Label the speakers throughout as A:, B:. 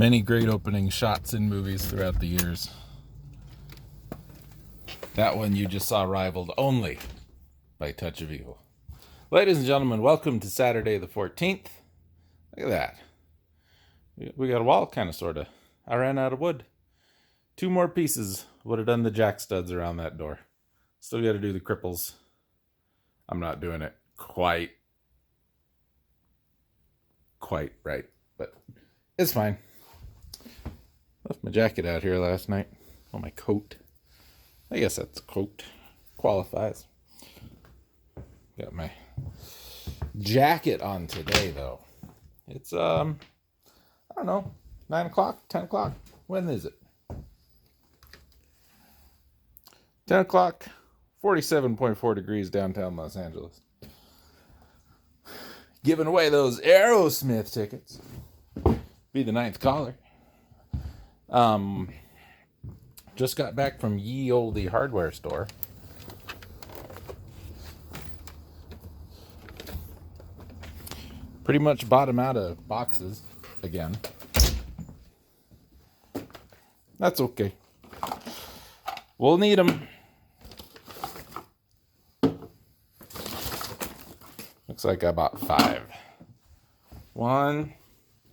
A: Many great opening shots in movies throughout the years. That one you just saw rivaled only by Touch of Evil. Ladies and gentlemen, welcome to Saturday the 14th. Look at that. We got a wall, kind of, sort of. I ran out of wood. 2 more pieces would have done the jack studs around that door. Still got to do the cripples. I'm not doing it quite right, but it's fine. Left my jacket out here last night. Oh, my coat. I guess that's a coat. Qualifies. Got my jacket on today, though. It's, I don't know, 9 o'clock, 10 o'clock. When is it? 10 o'clock, 47.4 degrees downtown Los Angeles. Giving away those Aerosmith tickets. Be the 9th caller. Just got back from ye olde hardware store. Pretty much bottom out of boxes again. That's okay. We'll need them. Looks like I bought 5. 1.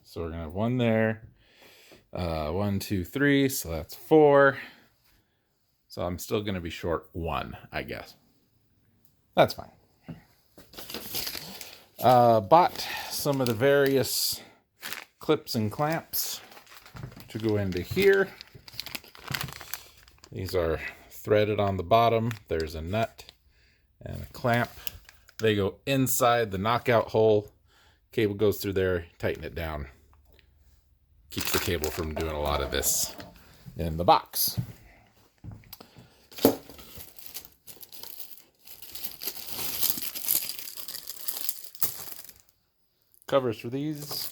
A: So we're going to have 1 there. 1, 2, 3. So that's 4. So I'm still going to be short 1, I guess. That's fine. Bought some of the various clips and clamps to go into here. These are threaded on the bottom. There's a nut and a clamp. They go inside the knockout hole. Cable goes through there, tighten it down. Keeps the cable from doing a lot of this in the box. Covers for these.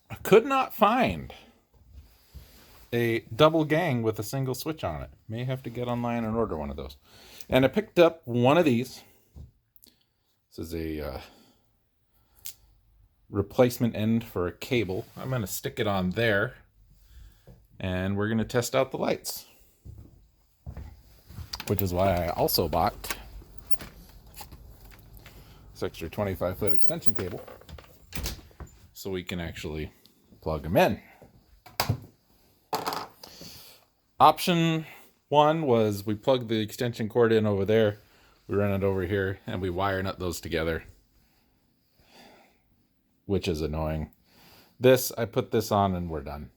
A: I could not find a double gang with a single switch on it. May have to get online and order one of those. And I picked up one of these. This is a replacement end for a cable. I'm going to stick it on there. And we're going to test out the lights. Which is why I also bought this extra 25-foot extension cable. So we can actually plug them in. Option 1 was we plug the extension cord in over there, we run it over here, and we wire nut those together, which is annoying. This, I put this on and we're done.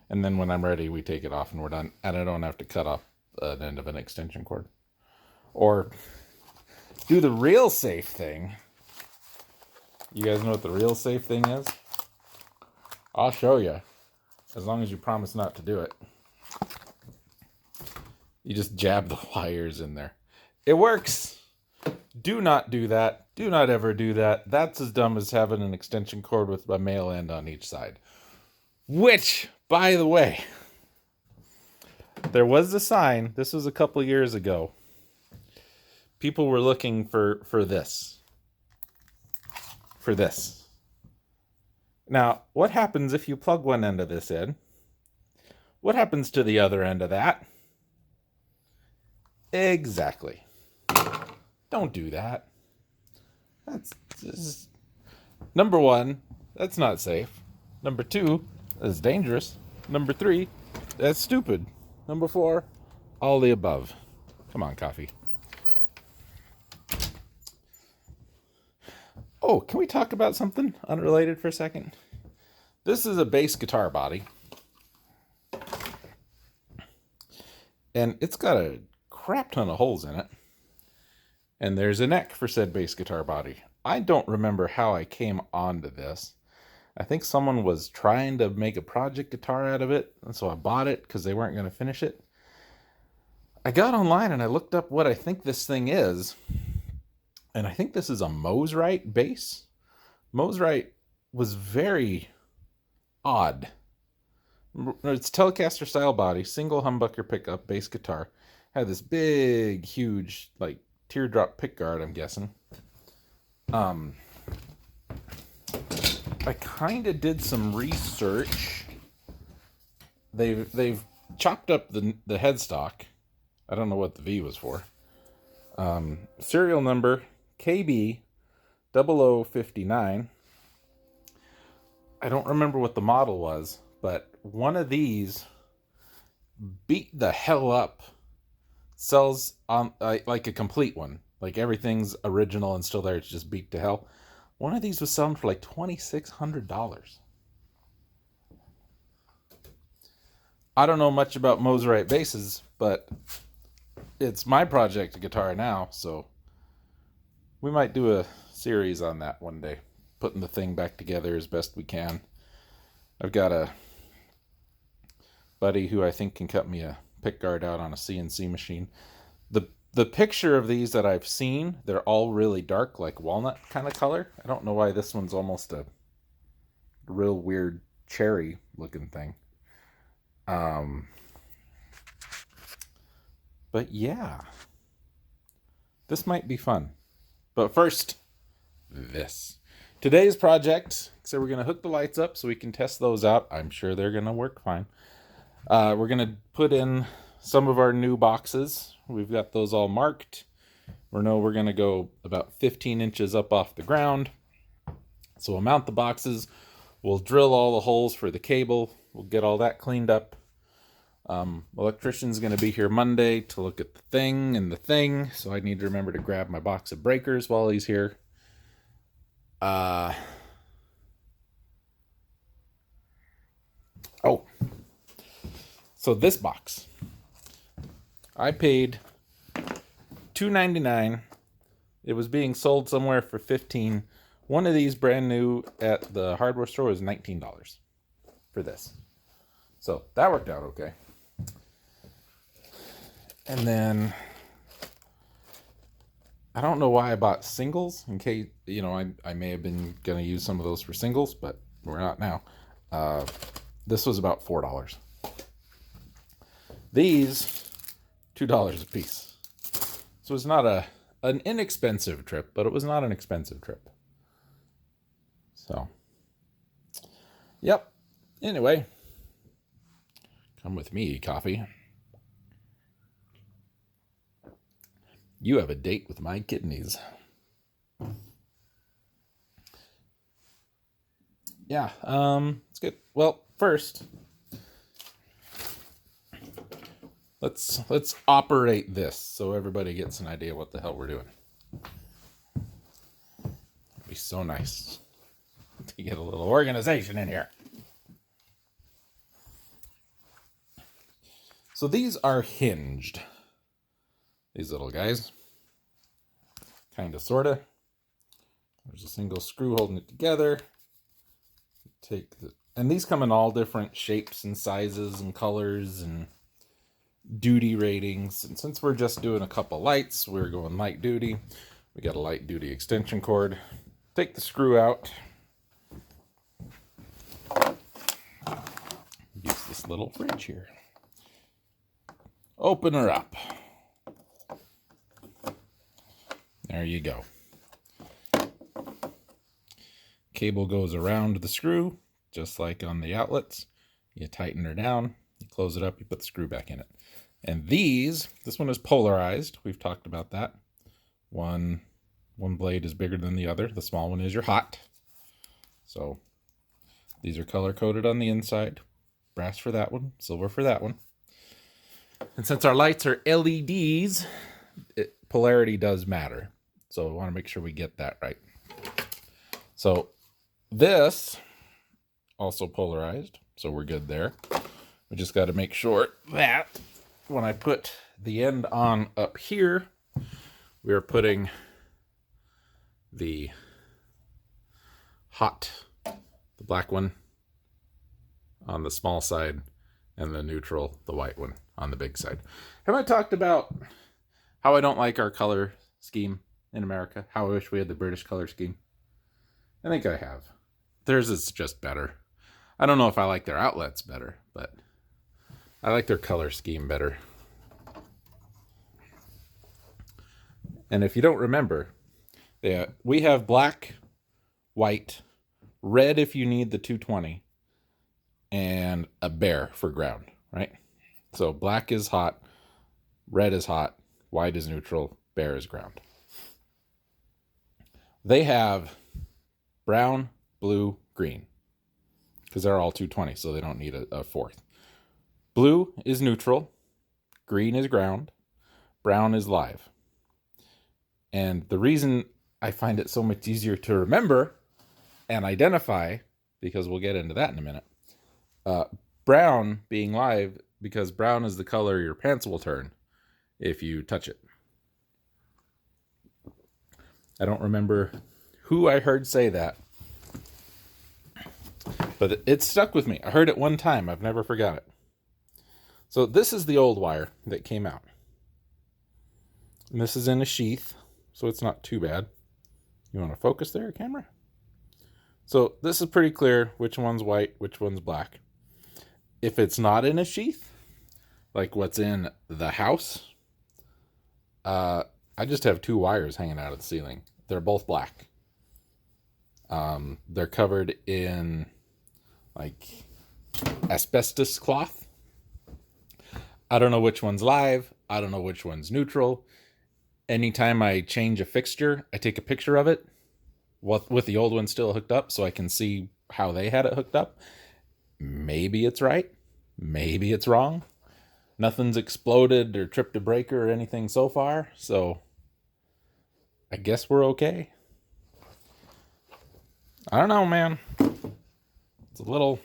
A: And then when I'm ready, we take it off and we're done. And I don't have to cut off an end of an extension cord. Or do the real safe thing. You guys know what the real safe thing is? I'll show you. As long as you promise not to do it. You just jab the wires in there. It works. Do not do that. Do not ever do that. That's as dumb as having an extension cord with a male end on each side. Which, by the way, there was a sign. This was a couple years ago. People were looking for this. For this. Now, what happens if you plug one end of this in? What happens to the other end of that? Exactly. Don't do that. That's number 1, that's not safe. Number 2, that's dangerous. Number 3, that's stupid. Number 4, all the above. Come on, coffee. Oh, can we talk about something unrelated for a second? This is a bass guitar body. And it's got a crap ton of holes in it. And there's a neck for said bass guitar body. I don't remember how I came onto this. I think someone was trying to make a project guitar out of it. And so I bought it because they weren't going to finish it. I got online and I looked up what I think this thing is. And I think this is a Mosrite bass. Mosrite was very odd. It's Telecaster style body, single humbucker pickup, bass guitar. Had this big, huge, like, teardrop pick guard, I'm guessing. I kind of did some research. They've chopped up the headstock. I don't know what the V was for. Serial number KB 0059. I don't remember what the model was, but one of these beat the hell up. Sells on like a complete one. Like everything's original and still there. It's just beat to hell. One of these was selling for like $2,600. I don't know much about Moserite basses, but it's my project guitar now, so we might do a series on that one day, putting the thing back together as best we can. I've got a buddy who I think can cut me a pickguard out on a CNC machine. The picture of these that I've seen, they're all really dark, like walnut kind of color. I don't know why this one's almost a real weird cherry looking thing. But yeah, this might be fun. But first, this. Today's project, so we're going to hook the lights up so we can test those out. I'm sure they're going to work fine. We're going to put in some of our new boxes. We've got those all marked. We're going to go about 15 inches up off the ground. So we'll mount the boxes. We'll drill all the holes for the cable. We'll get all that cleaned up. Electrician's going to be here Monday to look at the thing. So I need to remember to grab my box of breakers while he's here. So this box, I paid $2.99. It was being sold somewhere for $15. One of these brand new at the hardware store was $19 for this. So that worked out okay. And then I don't know why I bought singles, in case, I may have been going to use some of those for singles, but we're not now. This was about $4. These, $2 a piece. So it's not an inexpensive trip, but it was not an expensive trip. So, yep. Anyway, come with me, coffee. You have a date with my kidneys. Yeah, it's good. Well, first, let's operate this so everybody gets an idea what the hell we're doing. It'd be so nice to get a little organization in here. So these are hinged. These little guys. Kind of, sort of. There's a single screw holding it together. And these come in all different shapes and sizes and colors and duty ratings. And since we're just doing a couple lights, we're going light duty. We got a light duty extension cord. Take the screw out. Use this little fridge here. Open her up. There you go. Cable goes around the screw, just like on the outlets. You tighten her down, you close it up, you put the screw back in it. And this one is polarized. We've talked about that. One blade is bigger than the other. The small one is your hot. So these are color coded on the inside. Brass for that one, silver for that one. And since our lights are LEDs, polarity does matter. So I want to make sure we get that right. So this also polarized, so we're good there. We just got to make sure that when I put the end on up here, we are putting the hot, the black one, on the small side, and the neutral, the white one, on the big side. Have I talked about how I don't like our color scheme in America? How I wish we had the British color scheme? I think I have. Theirs is just better. I don't know if I like their outlets better, but I like their color scheme better. And if you don't remember, we have black, white, red if you need the 220, and a bare for ground, right? So black is hot, red is hot, white is neutral, bare is ground. They have brown, blue, green, because they're all 220, so they don't need a fourth. Blue is neutral, green is ground, brown is live. And the reason I find it so much easier to remember and identify, because we'll get into that in a minute, brown being live, because brown is the color your pants will turn if you touch it. I don't remember who I heard say that, but it stuck with me. I heard it one time. I've never forgot it. So this is the old wire that came out. And this is in a sheath, so it's not too bad. You want to focus there, camera? So this is pretty clear which one's white, which one's black. If it's not in a sheath, like what's in the house, I just have two wires hanging out of the ceiling. They're both black. They're covered in like asbestos cloth. I don't know which one's live. I don't know which one's neutral. Anytime I change a fixture, I take a picture of it with the old one still hooked up so I can see how they had it hooked up. Maybe it's right. Maybe it's wrong. Nothing's exploded or tripped a breaker or anything so far, so I guess we're okay. I don't know, man. It's a little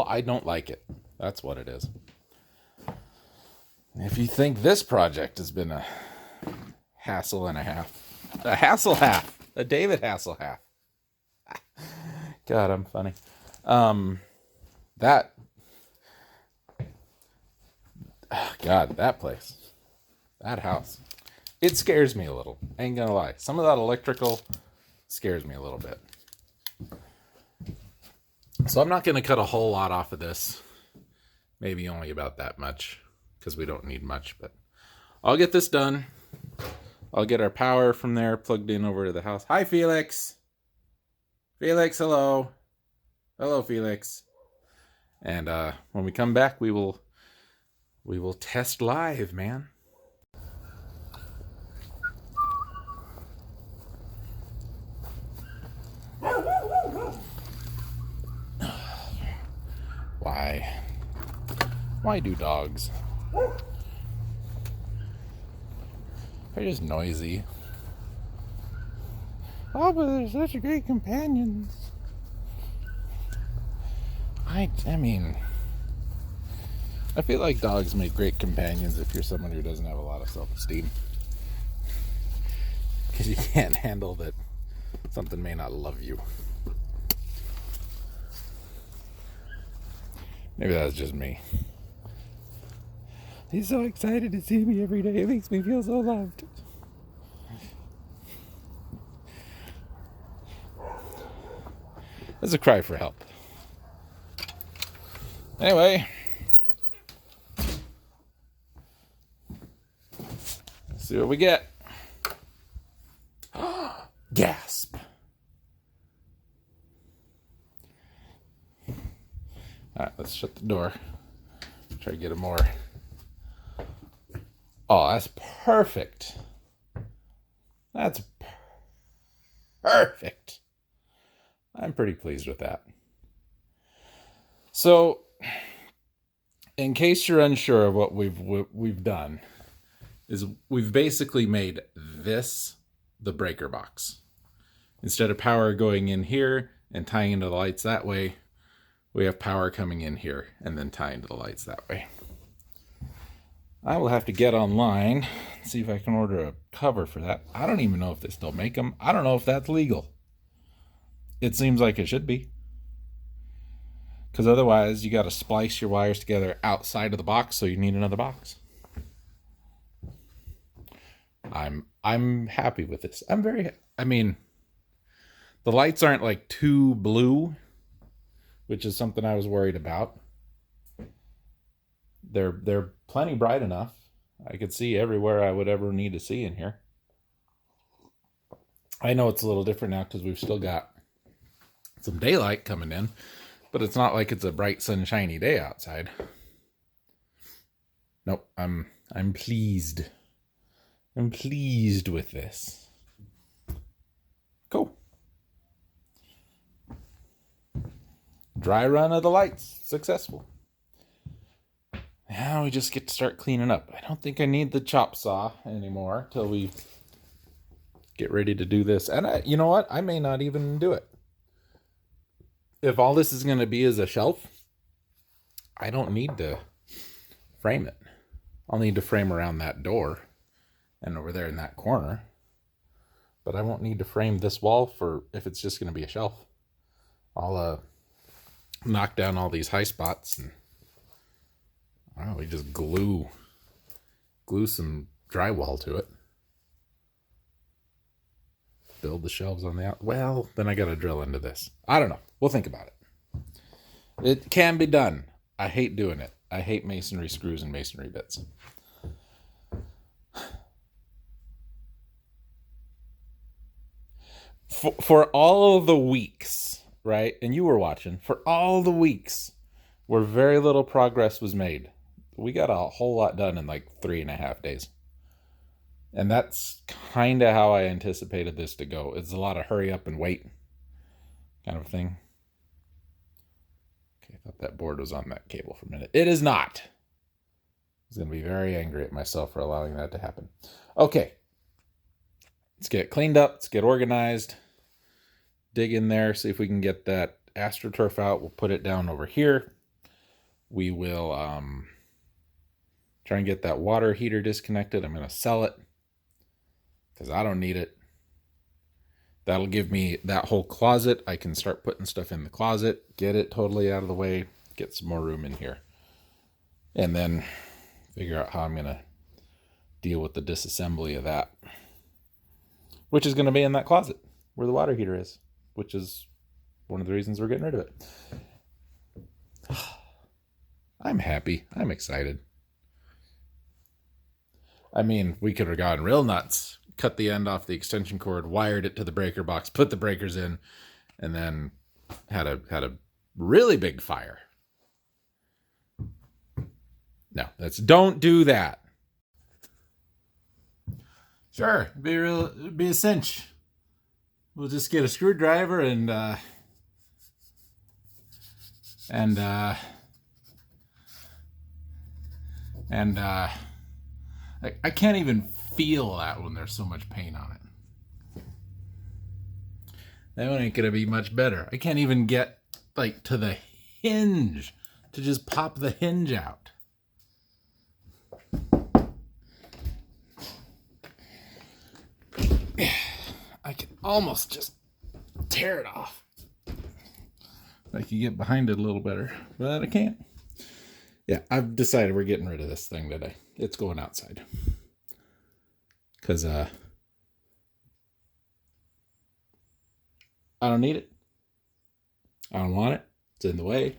A: I don't like it. That's what it is. If you think this project has been a hassle and a half, a David Hassel half. God, I'm funny. That place, that house, it scares me a little. Ain't gonna lie. Some of that electrical scares me a little bit. So I'm not gonna cut a whole lot off of this. Maybe only about that much, because we don't need much, but I'll get this done. I'll get our power from there plugged in over to the house. Hi, Felix. Felix, hello. Hello, Felix. And when we come back, we will test live, man. Why do dogs? They're just noisy. Oh, but they're such great companions. I mean, I feel like dogs make great companions if you're someone who doesn't have a lot of self-esteem. Because you can't handle that something may not love you. Maybe that's just me. He's so excited to see me every day. It makes me feel so loved. That's a cry for help. Anyway. Let's see what we get. Gasp. Alright, let's shut the door. Try to get a more. Oh, that's perfect. That's perfect. I'm pretty pleased with that. So, in case you're unsure of what we've done, is we've basically made this the breaker box. Instead of power going in here and tying into the lights that way, we have power coming in here and then tying to the lights that way. I will have to get online and see if I can order a cover for that. I don't even know if they still make them. I don't know if that's legal. It seems like it should be. Because otherwise, you got to splice your wires together outside of the box, so you need another box. I'm happy with this. I mean, the lights aren't like too blue, which is something I was worried about. They're plenty bright enough. I could see everywhere I would ever need to see in here. I know it's a little different now because we've still got some daylight coming in, but it's not like it's a bright, sunshiny day outside. Nope, I'm pleased. I'm pleased with this. Cool. Dry run of the lights, successful. Now we just get to start cleaning up. I don't think I need the chop saw anymore till we get ready to do this. And you know what? I may not even do it. If all this is going to be is a shelf, I don't need to frame it. I'll need to frame around that door and over there in that corner. But I won't need to frame this wall for if it's just going to be a shelf. I'll knock down all these high spots and we just glue some drywall to it. Build the shelves on the out. Well, then I got to drill into this. I don't know. We'll think about it. It can be done. I hate doing it. I hate masonry screws and masonry bits. For all the weeks, right? And you were watching. For all the weeks where very little progress was made, we got a whole lot done in like 3.5 days. And that's kind of how I anticipated this to go. It's a lot of hurry up and wait kind of thing. Okay, I thought that board was on that cable for a minute. It is not. I was going to be very angry at myself for allowing that to happen. Okay. Let's get it cleaned up. Let's get organized. Dig in there. See if we can get that AstroTurf out. We'll put it down over here. We will try and get that water heater disconnected. I'm going to sell it because I don't need it. That'll give me that whole closet. I can start putting stuff in the closet, get it totally out of the way, get some more room in here. And then figure out how I'm going to deal with the disassembly of that, which is going to be in that closet where the water heater is, which is one of the reasons we're getting rid of it. I'm happy. I'm excited. I mean, we could have gotten real nuts, cut the end off the extension cord, wired it to the breaker box, put the breakers in, and then had a really big fire. No, don't do that. Sure, it'd be a cinch. We'll just get a screwdriver and I can't even feel that when there's so much paint on it. That one ain't gonna be much better. I can't even get like to the hinge to just pop the hinge out. I can almost just tear it off. I can get behind it a little better, but I can't. Yeah, I've decided we're getting rid of this thing today. It's going outside. Because I don't need it. I don't want it. It's in the way.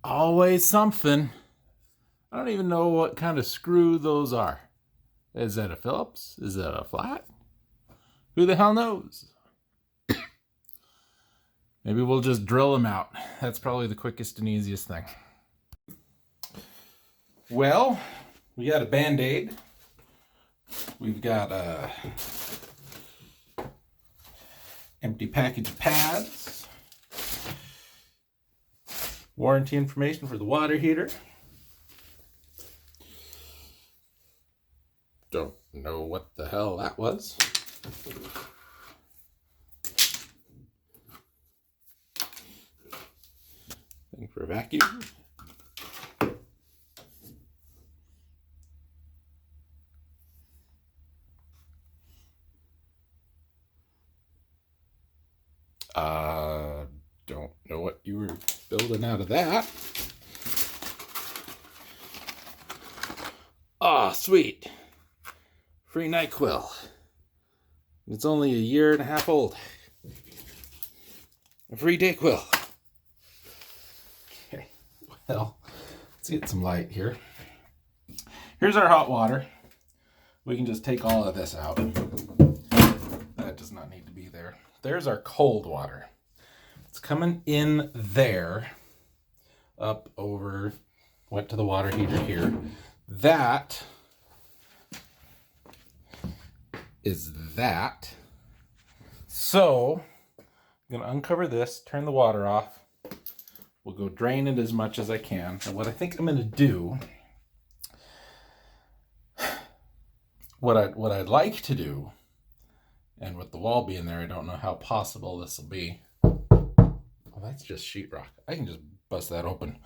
A: Always something. I don't even know what kind of screw those are. Is that a Phillips? Is that a flat? Who the hell knows? Maybe we'll just drill them out. That's probably the quickest and easiest thing. Well, we got a Band-Aid. We've got a empty package of pads. Warranty information for the water heater. Don't know what the hell that was. Thing for a vacuum. Don't know what you were building out of that. Ah, sweet. Free NyQuil. It's only 1.5 years old. A free DayQuil. Okay, well, let's get some light here. Here's our hot water. We can just take all of this out. not need to be there. There's our cold water. It's coming in there, up over, went to the water heater here. That is that. So I'm gonna uncover this, turn the water off. We'll go drain it as much as I can. And what I think I'm gonna do, what I'd like to do, and with the wall being there, I don't know how possible this will be. Well, that's just sheetrock. I can just bust that open.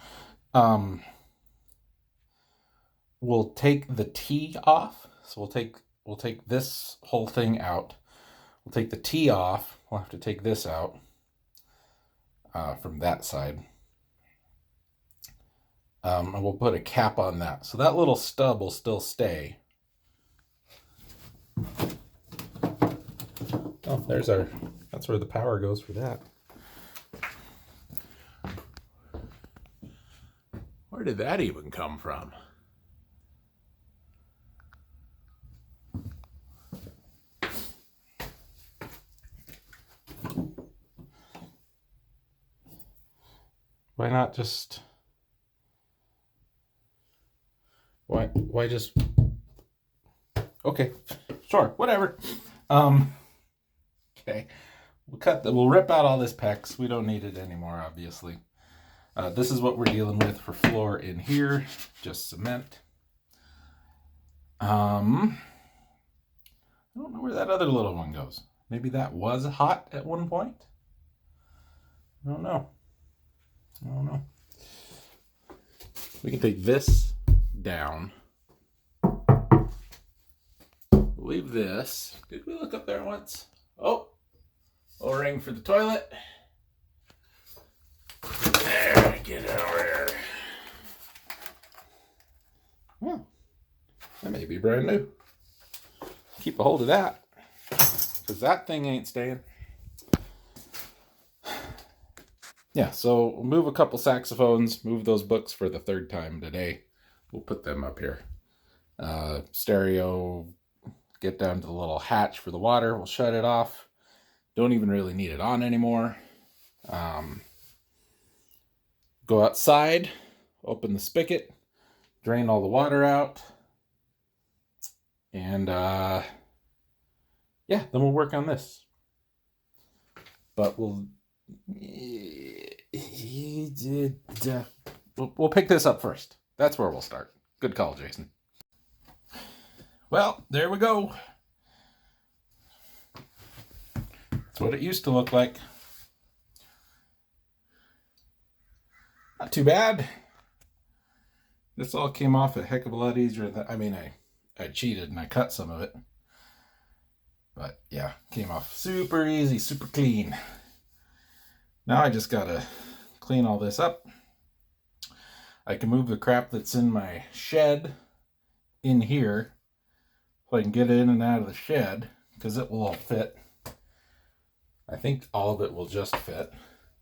A: We'll take the T off. So we'll take this whole thing out. We'll take the T off. We'll have to take this out from that side. And we'll put a cap on that. So that little stub will still stay. Oh, that's where the power goes for that. Where did that even come from? Why not just... Why just... Okay, sure, whatever. Okay, we'll rip out all this PEX. We don't need it anymore, obviously. This is what we're dealing with for floor in here, just cement. I don't know where that other little one goes. Maybe that was hot at one point? I don't know. We can take this down. Leave this. Did we look up there once? Oh, O-ring for the toilet. There, get over here. Well, that may be brand new. Keep a hold of that, because that thing ain't staying. Yeah, so we'll move a couple saxophones, move those books for the third time today. We'll put them up here. Stereo, get down to the little hatch for the water. We'll shut it off. Don't even really need it on anymore. Go outside, open the spigot, drain all the water out. And yeah, then we'll work on this. But we'll pick this up first. That's where we'll start. Good call, Jason. Well, there we go. That's what it used to look like. Not too bad. This all came off a heck of a lot easier than, I cheated and I cut some of it. But yeah, came off super easy, super clean. Now I just gotta clean all this up. I can move the crap that's in my shed in here so I can get in and out of the shed, because it will all fit. I think all of it will just fit.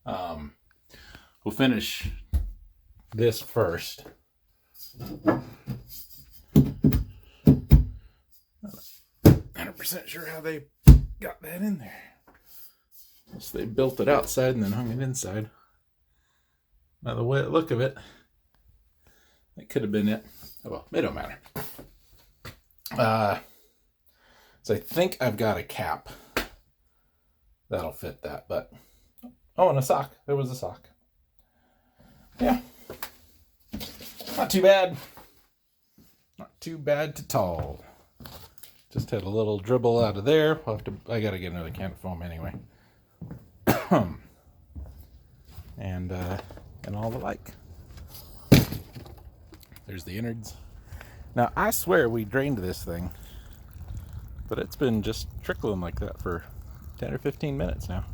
A: We'll finish this first. 100% sure how they got that in there. Unless they built it outside and then hung it inside. By the way, look of it, that could have been it. Oh well, it don't matter. So I think I've got a cap that'll fit that, but oh, and a sock. There was a sock. Yeah, not too bad. Not too bad at all. Just had a little dribble out of there. I gotta get another can of foam anyway. and all the like. There's the innards. Now I swear we drained this thing, but it's been just trickling like that for 10 or 15 minutes now.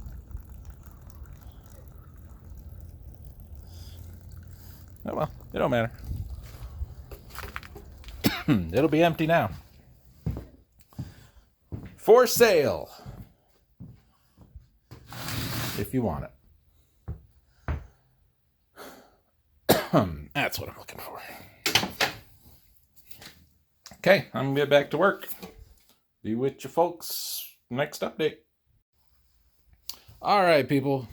A: Oh well, it don't matter. It'll be empty now. For sale, if you want it. That's what I'm looking for. Okay, I'm gonna get back to work. Be with you folks next update. All right, people.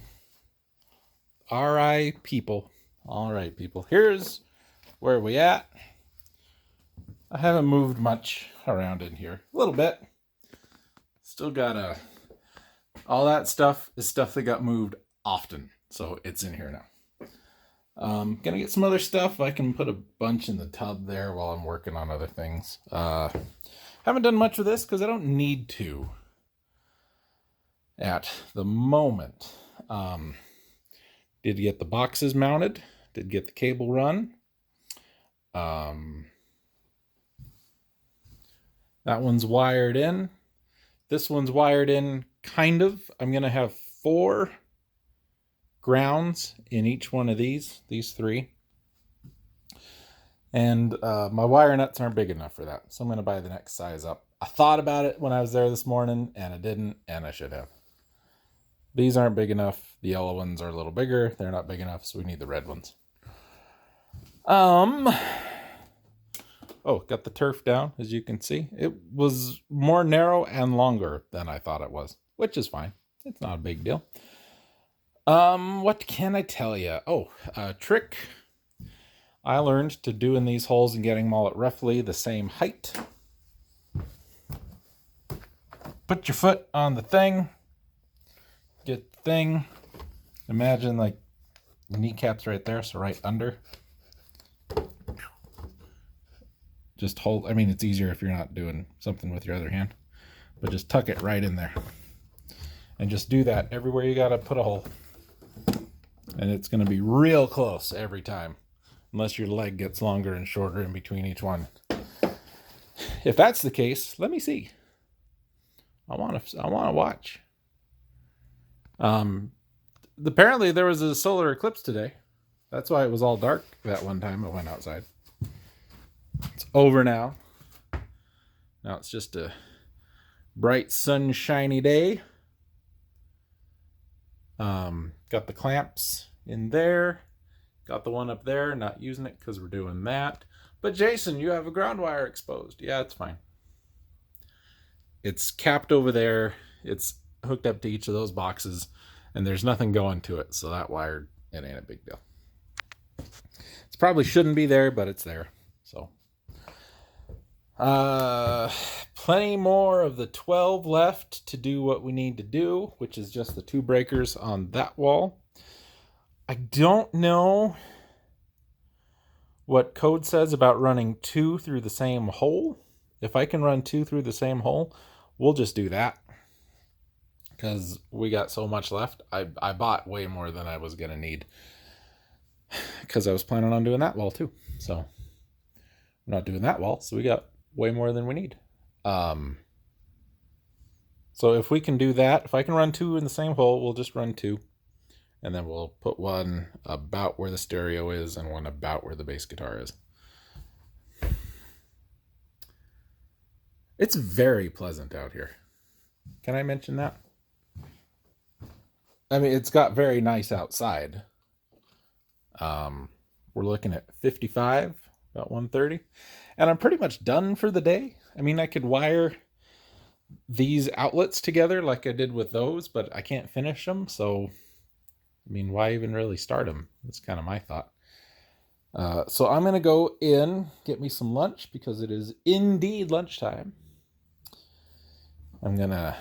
A: All right, people. All right, people. Here's where we at. I haven't moved much around in here. A little bit. Still got all that stuff is stuff that got moved often. So it's in here now. Gonna get some other stuff. I can put a bunch in the tub there while I'm working on other things. Haven't done much with this because I don't need to at the moment. Did get the boxes mounted. Did get the cable run. That one's wired in. This one's wired in, kind of. I'm going to have 4 grounds in each one of these 3. And my wire nuts aren't big enough for that. So I'm going to buy the next size up. I thought about it when I was there this morning, and I didn't, and I should have. These aren't big enough. The yellow ones are a little bigger. They're not big enough, so we need the red ones. Oh, got the turf down, as you can see. It was more narrow and longer than I thought it was, which is fine. It's not a big deal. What can I tell you? Oh, a trick I learned to do in these holes and getting them all at roughly the same height. Put your foot on the thing. Get the thing. Imagine like the kneecaps right there, so right under. Just hold, I mean, it's easier if you're not doing something with your other hand, but just tuck it right in there. And just do that everywhere you gotta put a hole. And it's gonna be real close every time, unless your leg gets longer and shorter in between each one. If that's the case, let me see. I wanna watch. Apparently there was a solar eclipse today. That's why it was all dark that one time I went outside. It's over now. Now it's just a bright, sunshiny day. Got the clamps in there. Got the one up there. Not using it because we're doing that. But Jason, you have a ground wire exposed. Yeah, it's fine. It's capped over there. It's hooked up to each of those boxes. And there's nothing going to it. So that wire, it ain't a big deal. It probably shouldn't be there, but it's there. So. Plenty more of the 12 left to do what we need to do, which is just the 2 breakers on that wall. I don't know what code says about running 2 through the same hole. If I can run 2 through the same hole, we'll just do that. Because we got so much left. I bought way more than I was going to need. Because I was planning on doing that wall too. So, we're not doing that wall, so we got way more than we need. So if we can do that, if I can run 2 in the same hole, we'll just run 2. And then we'll put one about where the stereo is and one about where the bass guitar is. It's very pleasant out here. Can I mention that? I mean, it's got very nice outside. We're looking at 55, about 130. And I'm pretty much done for the day. I mean, I could wire these outlets together like I did with those, but I can't finish them. So, I mean, why even really start them? That's kind of my thought. So I'm going to go in, get me some lunch because it is indeed lunchtime. I'm going to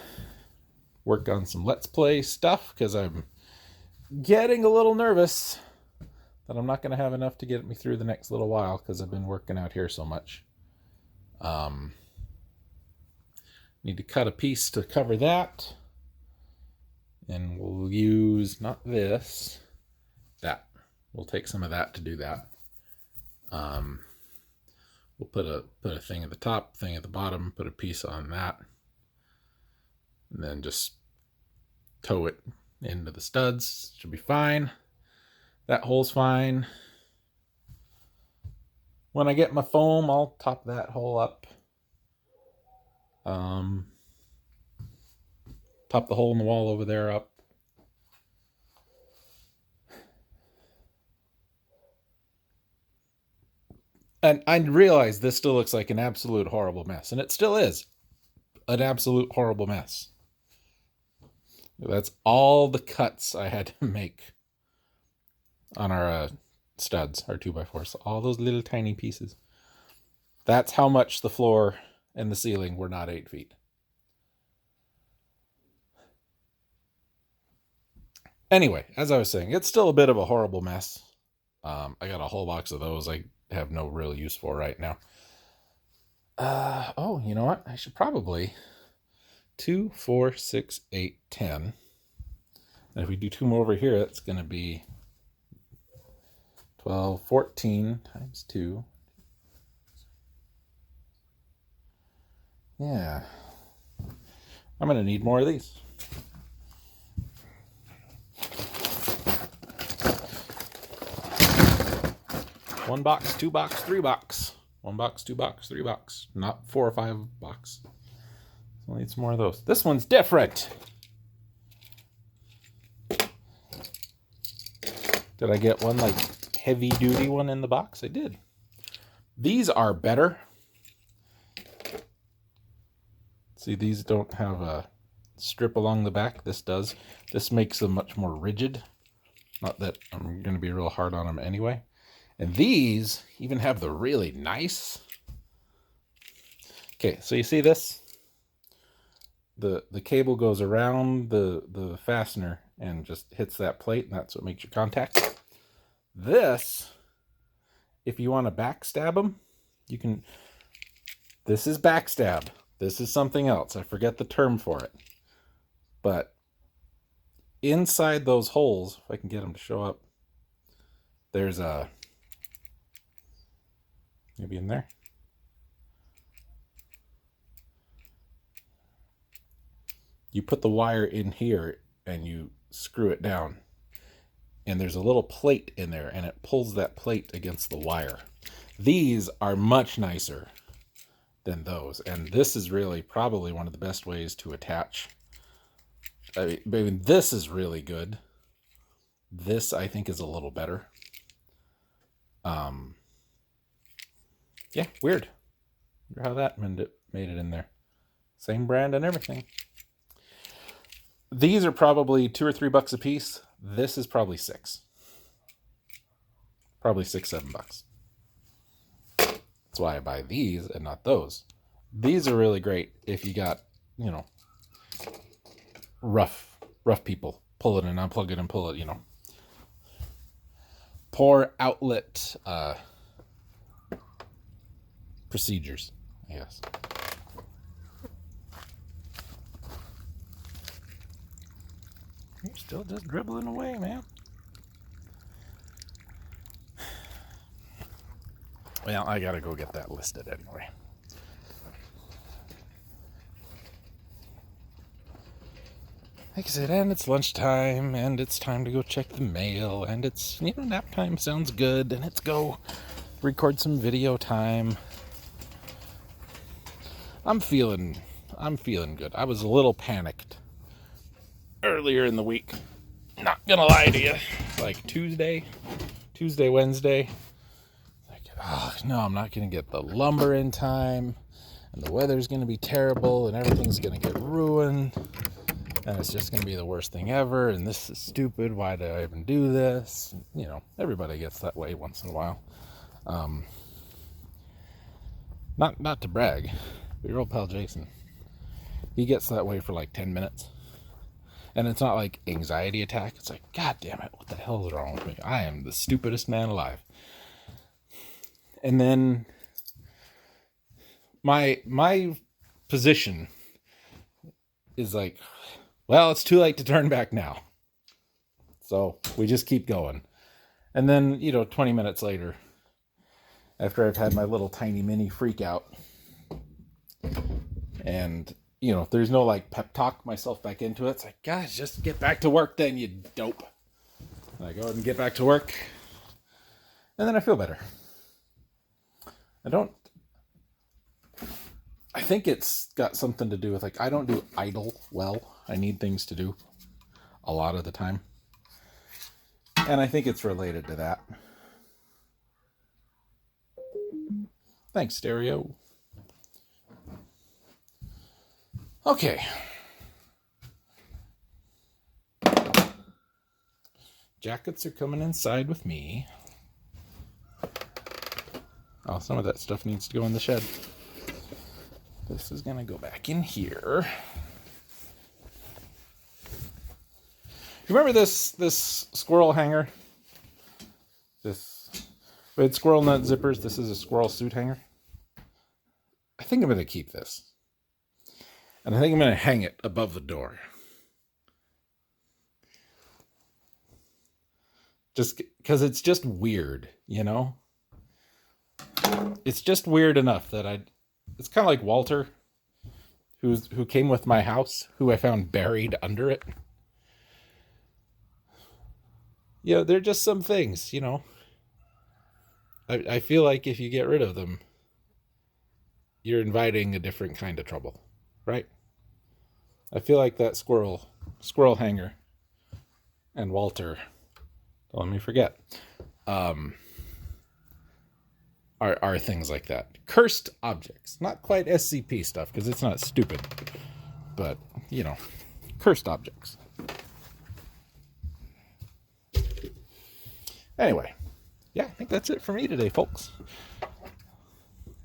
A: work on some Let's Play stuff because I'm getting a little nervous that I'm not going to have enough to get me through the next little while because I've been working out here so much. Need to cut a piece to cover that. And we'll use, not this, that. We'll take some of that to do that. We'll put a thing at the top, thing at the bottom, put a piece on that. And then just tow it into the studs. Should be fine. That hole's fine. When I get my foam, I'll top that hole up. Top the hole in the wall over there up. And I realize this still looks like an absolute horrible mess. And it still is an absolute horrible mess. That's all the cuts I had to make on our studs, our 2x4s. All those little tiny pieces. That's how much the floor and the ceiling were not 8 feet. Anyway, as I was saying, it's still a bit of a horrible mess. I got a whole box of those I have no real use for right now. Oh, you know what? I should probably 2, 4, 6, 8, 10. And if we do 2 more over here, that's going to be 12, 14 times 2. Yeah. I'm going to need more of these. One box, 2 box, 3 box. 1 box, 2 box, 3 box. Not 4 or 5 box. I'll need some more of those. This one's different. Did I get one like heavy duty one in the box? I did. These are better. See, these don't have a strip along the back. This does. This makes them much more rigid. Not that I'm going to be real hard on them anyway. And these even have the really nice. Okay, so you see this? The cable goes around the fastener and just hits that plate, and that's what makes your contact. This, if you want to backstab them, you can. This is backstab. This is something else. I forget the term for it. But inside those holes, if I can get them to show up, there's a, maybe in there. You put the wire in here and you screw it down. And there's a little plate in there, and it pulls that plate against the wire. These are much nicer than those. And this is really probably one of the best ways to attach. I mean, this is really good. This, I think, is a little better. Yeah, weird. Wonder how that made it in there. Same brand and everything. These are probably $2 or $3 a piece. This is probably 6. Probably 6, $7. That's why I buy these and not those. These are really great if you got, you know, rough people. Pull it and unplug it and pull it, you know. Poor outlet procedures, I guess. You're still just dribbling away, man. Well, I gotta go get that listed anyway. Like I said, and it's lunchtime, and it's time to go check the mail, and it's, you know, nap time sounds good, and it's go record some video time. I'm feeling good. I was a little panicked earlier in the week. Not gonna lie to you. Like Tuesday, Wednesday. Like, oh no, I'm not gonna get the lumber in time, and the weather's gonna be terrible, and everything's gonna get ruined, and it's just gonna be the worst thing ever, and this is stupid. Why did I even do this? You know, everybody gets that way once in a while. Not to brag, but your old pal Jason, he gets that way for like 10 minutes. And it's not like anxiety attack. It's like, God damn it, what the hell is wrong with me? I am the stupidest man alive. And then my position is like, well, it's too late to turn back now. So we just keep going. And then, you know, 20 minutes later, after I've had my little tiny mini freak out, and, you know, there's no like pep talk myself back into it. It's like, guys, just get back to work then, you dope. And I go ahead and get back to work, and then I feel better. I think it's got something to do with, like, I don't do idle well. I need things to do a lot of the time. And I think it's related to that. Thanks, stereo. Okay. Jackets are coming inside with me. Oh, some of that stuff needs to go in the shed. This is gonna go back in here. You remember this squirrel hanger? This with squirrel nut zippers. This is a squirrel suit hanger. I think I'm gonna keep this. And I think I'm gonna hang it above the door. Just because it's just weird, you know? It's just weird enough that it's kind of like Walter, who came with my house, who I found buried under it. You know, they're just some things, you know. I feel like if you get rid of them, you're inviting a different kind of trouble, right? I feel like that squirrel hanger and Walter, don't let me forget, are things like that. Cursed objects. Not quite SCP stuff, because it's not stupid. But, you know, cursed objects. Anyway, yeah, I think that's it for me today, folks.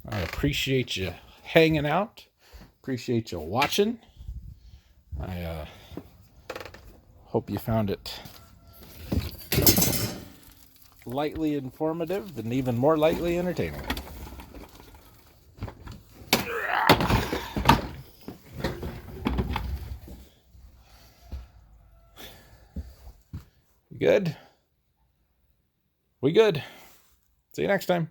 A: I appreciate you hanging out. Appreciate you watching. I hope you found it lightly informative and even more lightly entertaining. You good? We good. See you next time.